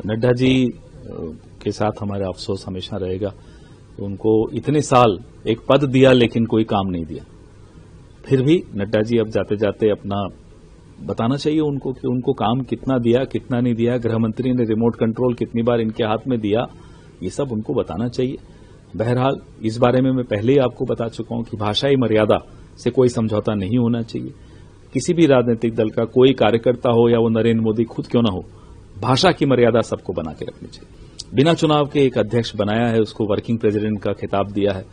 नड्डा जी के साथ हमारा अफसोस हमेशा रहेगा। उनको इतने साल एक पद दिया लेकिन कोई काम नहीं दिया। फिर भी नड्डा जी अब जाते जाते अपना बताना चाहिए उनको कि उनको काम कितना दिया कितना नहीं दिया, गृह मंत्री ने रिमोट कंट्रोल कितनी बार इनके हाथ में दिया, ये सब उनको बताना चाहिए। बहरहाल इस बारे में मैं पहले ही आपको बता चुका हूं कि भाषाई मर्यादा से कोई समझौता नहीं होना चाहिए। किसी भी राजनीतिक दल का कोई कार्यकर्ता हो या वो नरेंद्र मोदी खुद क्यों न हो, भाषा की मर्यादा सबको बना के रखनी चाहिए। बिना चुनाव के एक अध्यक्ष बनाया है, उसको वर्किंग प्रेसिडेंट का खिताब दिया है।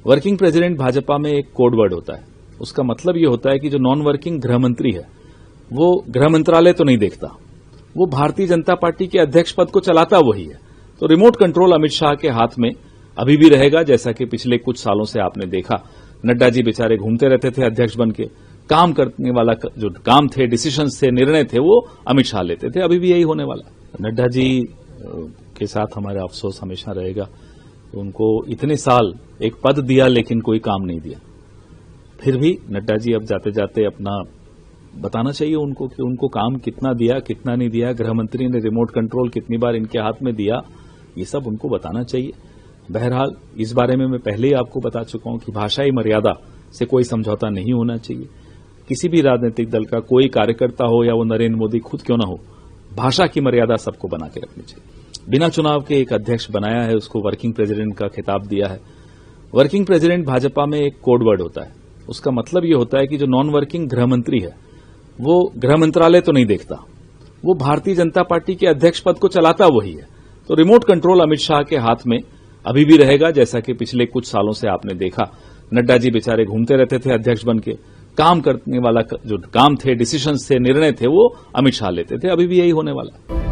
वर्किंग प्रेसिडेंट भाजपा में एक कोड वर्ड होता है। उसका मतलब ये होता है कि जो नॉन वर्किंग गृह मंत्री है वो गृह मंत्रालय तो नहीं देखता, वो भारतीय जनता पार्टी के अध्यक्ष पद को चलाता वही है। तो रिमोट कंट्रोल अमित शाह के हाथ में अभी भी रहेगा, जैसा कि पिछले कुछ सालों से आपने देखा। नड्डा जी बेचारे घूमते रहते थे अध्यक्ष बन के, काम करने वाला जो काम थे, डिसीजंस थे, निर्णय थे, वो अमित शाह लेते थे। अभी भी यही होने वाला। नड्डा जी के साथ हमारा अफसोस हमेशा रहेगा। उनको इतने साल एक पद दिया लेकिन कोई काम नहीं दिया। फिर भी नड्डा जी अब जाते जाते अपना बताना चाहिए उनको कि उनको काम कितना दिया कितना नहीं दिया, गृह मंत्री ने रिमोट कंट्रोल कितनी बार इनके हाथ में दिया, ये सब उनको बताना चाहिए। बहरहाल इस बारे में मैं पहले ही आपको बता चुका हूं कि भाषाई मर्यादा से कोई समझौता नहीं होना चाहिए। किसी भी राजनीतिक दल का कोई कार्यकर्ता हो या वो नरेंद्र मोदी खुद क्यों न हो, भाषा की मर्यादा सबको बना के रखनी चाहिए। बिना चुनाव के एक अध्यक्ष बनाया है, उसको वर्किंग प्रेसिडेंट का खिताब दिया है। वर्किंग प्रेसिडेंट भाजपा में एक कोड वर्ड होता है। उसका मतलब ये होता है कि जो नॉन वर्किंग गृह मंत्री है वो गृह मंत्रालय तो नहीं देखता, वो भारतीय जनता पार्टी के अध्यक्ष पद को चलाता वही है। तो रिमोट कंट्रोल अमित शाह के हाथ में अभी भी रहेगा, जैसा कि पिछले कुछ सालों से आपने देखा। नड्डा जी बेचारे घूमते रहते थे अध्यक्ष बन के, काम करने वाला जो काम थे, डिसीजंस थे, निर्णय थे, वो अमित शाह लेते थे। अभी भी यही होने वाला।